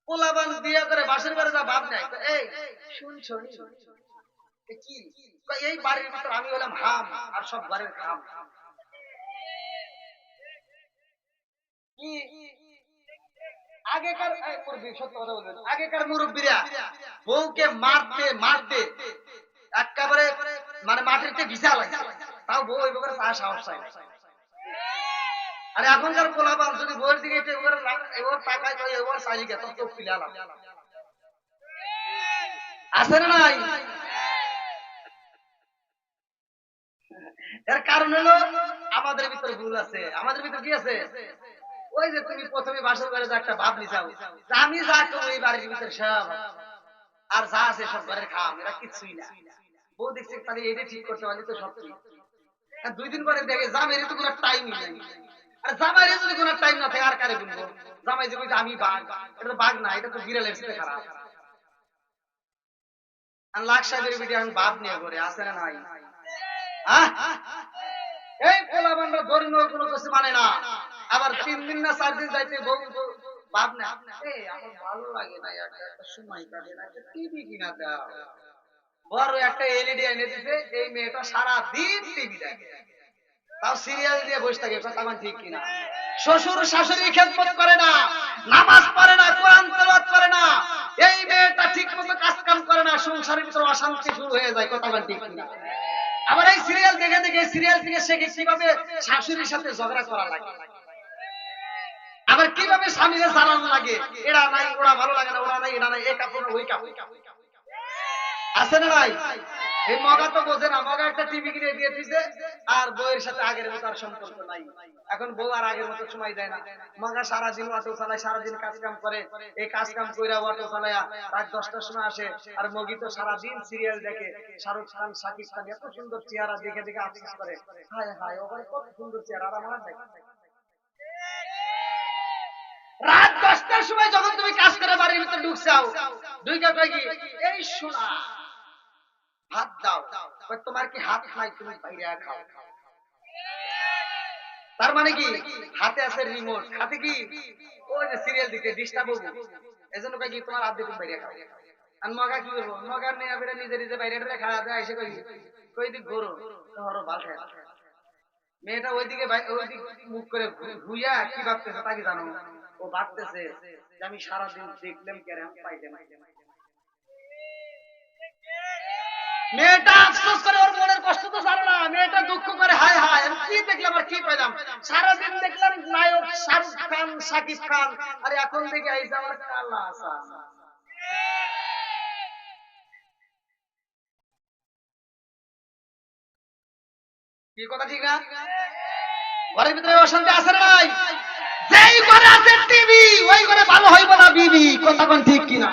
পোলাবান বিয়ে করে বাসের ঘরে যা বাপ নাই। এই শুনছো কি এই বাড়ির ভিতর আমি হলাম হাম আর সব ঘরের খাম। কি আগেকার মুরব্বী সত্য কথা বলবেন, আগেকার মুরব্বীরা বউকে মারতে মারতে একেবারে মানে মাটিতে ভিজা লাগে, তাও বউ ওই ব্যাপারে চা সাহস চায়। আর এখনকার পোলাপান যদি বউয়ের দিকে এবার তাকায় কই এবার চাই গে তো চোখ খুলে আলাম আছে না নাই? এর কারণ হলো আমাদের ভিতরে ভুল আছে। আমাদের ভিতরে কি আছে? ওই যে তুমি প্রথমে বাসর ঘরে একটা ভাব নিছাও, আমি যা করবো এই বাড়ির ভিতরে সব আর যা আছে সব ঘরের খাম, এরা কিছুই না। বউ দেখছে তাহলে এটা ঠিক করতে পারলে তো সব ঠিক। আর 2 দিন পরে দেখে জামাইরে তো কোনো টাইমই নাই। আর জামাইরে যদি কোনো টাইম না থাকে আর কারে বলবো? জামাই যে কইছে আমি বাঘ, এটা তো বাঘ না, এটা তো বিড়ালের সাথে খারাপ। আর লাখ সাহেবের ভিডিও আমি বাপ নিয়ে করে আছে না নাই? এই পোলাবানরা ধর্মীয় কোনো কিছু মানে না, আবার 3 দিন না 4 দিন যাইতে বউ বাপ না, এই আমার ভালো লাগে না, একটা সময় কাটে না, একটা টিভি কিনা দাও। বড় একটা এলইডি এনে দিতে, এই মেয়েটা সারা দিন টিভি দেখে, তাও সিরিয়াল দিয়ে বসে থাকে। কথা বল ঠিক কিনা? শ্বশুর শাশুড়ি খেদমত করে না, নামাজ পড়ে না, কোরআন তেলাওয়াত করে না, এই মেয়েটা ঠিকমতো কাজ কাম করে না, সংসারের ভিতরে অশান্তি শুরু হয়ে যায়। কথা বল ঠিক কিনা? আবার এই সিরিয়াল দেখে দেখে সিরিয়াল থেকে শেখে কিভাবে শাশুড়ির সাথে ঝগড়া করা লাগে, আবার কিভাবে স্বামীকে জ্বালানো লাগে, এরা নাই ওরা ভালো লাগে না, ওরা নাই এটা নাই, এই কাপড় ওই কাপড় আছে না নাই? এই মগা তো বোঝে না, মগা একটা টিভি কিনে দিয়ে দিছে আর বউয়ের সাথে আগের মতো আর সম্পর্ক নাই। এখন বউ আর আগের মতো সময় দেয় না। মগা সারাদিন অটো চালায়, সারাদিন কাজ কাম করে, এই কাজ কাম কইরা অটো চালায় রাত 10টার সময় আসে। আর মগি তো সারাদিন সিরিয়াল দেখে, শাহরুখ খান শাকিব খান এত সুন্দর চেহারা দেখে দেখে আফসোস করে, হায় হায় ওখানে কত সুন্দর চেহারা, আর আমার দেখে। রাত 10টার সময় যখন তুমি কাজ করে বাড়ির ভিতরে ঢুকছাও, ঢুকে কয় কি, এই শোনা হাত দাও, তোমার কি হাত নাই, তুমি বাইরে খাও। তার মানে কি হাতে আছে রিমোট, হাতে কি ওই যে সিরিয়াল দিতে ডিস্টার্ব হবো, এজন্য কই কি তোমার হাত দিয়ে তুমি বাইরে খাও। আর মগা কি করবো, মগার মেয়ে বেটা নিজে নিজে বাইরে খাওয়া দেয়, এসে কই কই দিক ঘোরো ধরো বাল খায়। মেয়েটা ওইদিকে ওইদিক মুখ করে ঘুইয়া কি ভাবতেছে তা কি জানো? ও ভাবতেছে যে আমি সারাদিন দেখলাম কেরাম পাইলাম। মেয়েটা আফসোস করে, ওর মনের কষ্ট তো জানো না, মেয়েটা দুঃখ করে হায় হায় আমি কি দেখলাম আর কি পাইলাম, সারাদিন দেখলাম নায়ক শাহরুখ খান শাকিব খান, আর এখন দেখে আইসা আমার কালা আসান। কি কথা ঠিক না? ঘরের ভিতরে অশান্তি আছে না নাই? যেই ঘরে আছে টিভি ওই ঘরে ভালো হইব না বিবি। কথা কোন ঠিক কিনা?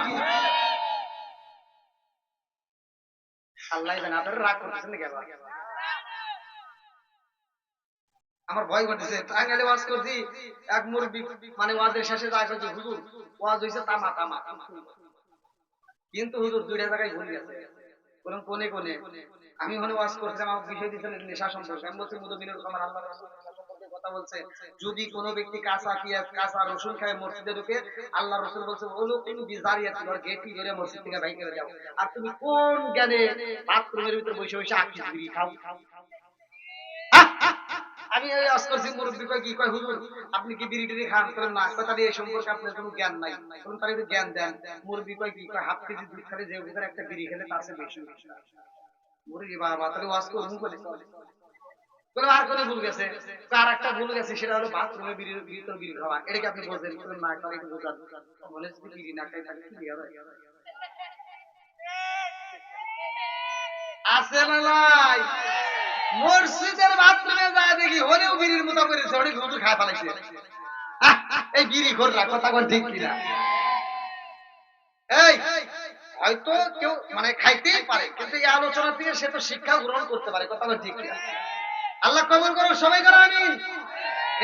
আল্লাহ জানে আপনারা রাগ করতেছেন নাকি? আমার ভয় করতেছে। টাঙ্গাইলে ওয়াজ করছি, এক মুরব্বি মানে ওয়াজের শেষে যা করছে, হুজুর ওয়াজ হইছে তামা তামা, কিন্তু হুজুর 2টা জায়গায় ভুল গেছে। বললাম কোনে কোনে? আমি ওখানে ওয়াজ করছিলাম, আমার বিষয় দিয়েছিলেন নেশা সম্পর্কে। আমি বলছি মুদবিনুর খামার আল্লাহ রাসূল সম্পর্কে কথা বলছে, যদি কোনো ব্যক্তি কাঁচা পেঁয়াজ কাঁচা রসুন খায় মসজিদে ঢুকে, আল্লাহ রাসূল বলছে ওলো তুমি বিজারিয়াত ঘর গেটি ধরে মসজিদ থেকে বাইরে করে যাও। আর তুমি কোন জ্ঞানে বাথরুমের ভিতর বসে বসে আকিস বিড়ি খাও? আমি ওই ওয়াজ করছি, মুরব্বি কয় কি, কয় হুজুর আপনি কি বিড়ি টিড়ি খান? করেন না, কথা দিয়ে এই সম্পর্কে আপনার কোনো জ্ঞান নাই, কোন তার জ্ঞান দেন। মুরব্বি কয় কি, কয় হাফ কেজি দুধ খেলে যে ভিতরে একটা বিড়ি খেলে তার চেয়ে বেশি। মুরব্বি বাবা তাহলে ওয়াজ করুন বলে বলে আর কোনো ভুল গেছে, আর একটা ভুল গেছে, সেটা হলো বাথরুমে বিড়ির ভিতর বিড়ি খাওয়া। এটা কি আপনি বলছেন? না করে একটু বোঝান, মনে যদি বিড়ি না খাই তাহলে কি হবে? আছে না নাই? মসজিদের বাথরুমে যায় দেখি হলেও বিড়ির মতো করেছে, অনেক হুজুর খায় ফেলাইছে। এই বিড়ি খোররা, কথা কোন ঠিক কিনা? এই হয়তো কেউ মানে খাইতেই পারে, কিন্তু এই আলোচনা থেকে সে তো শিক্ষা গ্রহণ করতে পারে। কথা কোন ঠিক কিনা? আল্লাহ কবুল করুন, সবাই করো আমিন।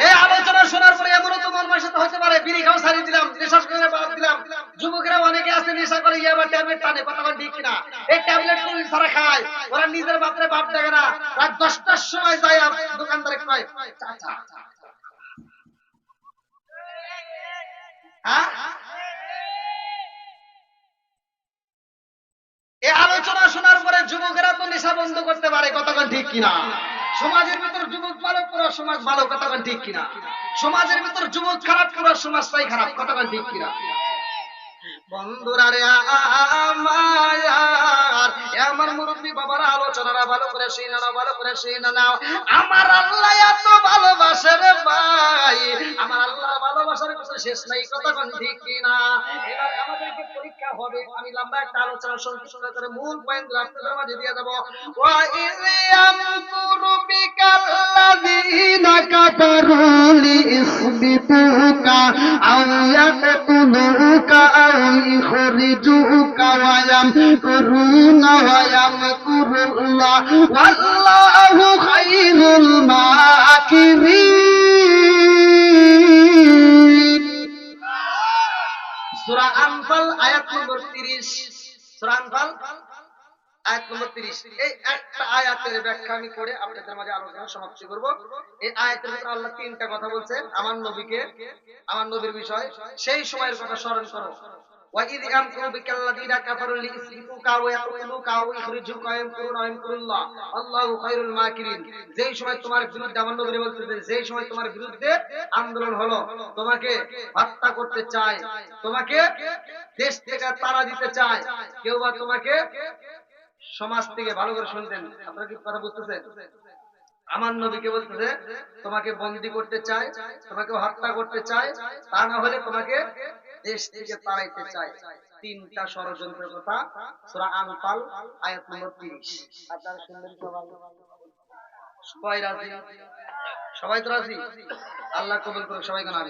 এই আলোচনা শোনার পরে এমনও তো মন মানসিকতা হতে পারে, বিড়ি খাওয়া ছাড়িয়ে দিলাম, নেশা করে বাদ দিলাম। যুবকেরা অনেকে আছে নেশা করে, ইয়াবা ট্যাবলেট টানে। কথা কোন ঠিক কিনা? এই ট্যাবলেট গুলো যারা খায় ওরা নিজের বাপরে বাপ দেখে না, রাত 10টার সময় যায় দোকানদারে কয় চাচা, হ্যাঁ ঠিক কিনা? সমাজের ভিতর যুবক ভালো, পুরো সমাজ ভালো, কথা বলেন ঠিক কিনা? সমাজের ভিতর যুবক খারাপ, পুরো সমাজটাই খারাপ, কথা বলেন ঠিক কিনা? বন্ধুরা রে আমার মুরব্বী বাবারা, আলোচনারা ভালো করে শুনে নাও, ভালো করে শুনে নাও। আমার আল্লাহ এত ভালোবাসে রে ভাই, আমার আল্লাহর ভালোবাসার কিছু শেষ নাই, কথা কোন ঠিক কিনা? এবার আমাদেরকে পরীক্ষা হবে, আমি লম্বা একটা আলোচনা সংক্ষিপ্ত করে মূল পয়েন্ট আপনাদের মাঝে দিয়ে দেব। ওয়া ইয়ামকুরু বিকাল্লাযীনা কাফারু লিইসবিতুকা আও ইয়াকতুলুকা আও ইখরিজুকা ওয়া ইয়ামকুরুনা ওয়া ইয়ামকুরুল্লাহ ওয়াল্লাহু খায়রুল মাকিরিন। সূরা আনফাল আয়াত নম্বর 30। সূরা আনফাল আয়াত নম্বর 30। এই একটা আয়াতের ব্যাখ্যা আমি করে আপনাদের মাঝে আলোচনা সমাপ্তি করব। এই আয়াতের ভিতরে আল্লাহ তিনটা কথা বলছে আমার নবীকে, আমার নবীর বিষয়। সেই সময়ের কথা স্মরণ করো। وَإِذْ يَمْكُرُ بِكَ الَّذِينَ كَفَرُوا لِيُثْبِتُوكَ أَوْ يَقْتُلُوكَ أَوْ يُخْرِجُوكَ وَيَمْكُرُونَ وَيَمْكُرُ اللَّهُ وَاللَّهُ خَيْرُ الْمَاكِرِينَ। যেই সময় তোমার বিরুদ্ধে, আমার নবী বলতেছে, যেই সময় তোমার বিরুদ্ধে আন্দোলন হলো, তোমাকে হত্যা করতে চায়, তোমাকে দেশ থেকে তাড়া দিতে চায়, কেউ বা তোমাকে সমাজ থেকে, ভালো করে শুনতেন, আপনারা কি কথা বুঝতেছেন? আমার নবীকে বলতেছে তোমাকে বন্দী করতে চায়, তোমাকে হত্যা করতে চায়, তা না হলে তোমাকে দেশ থেকে তাড়াইতে চায়। তিনটা ষড়যন্ত্রের কথা সূরা আনফাল আয়াত নম্বর 30। আপনারা শুনবেন সবাই? সবাই রাজি? সবাই তো রাজি? আল্লাহ কবুল করুক সবাইকে। না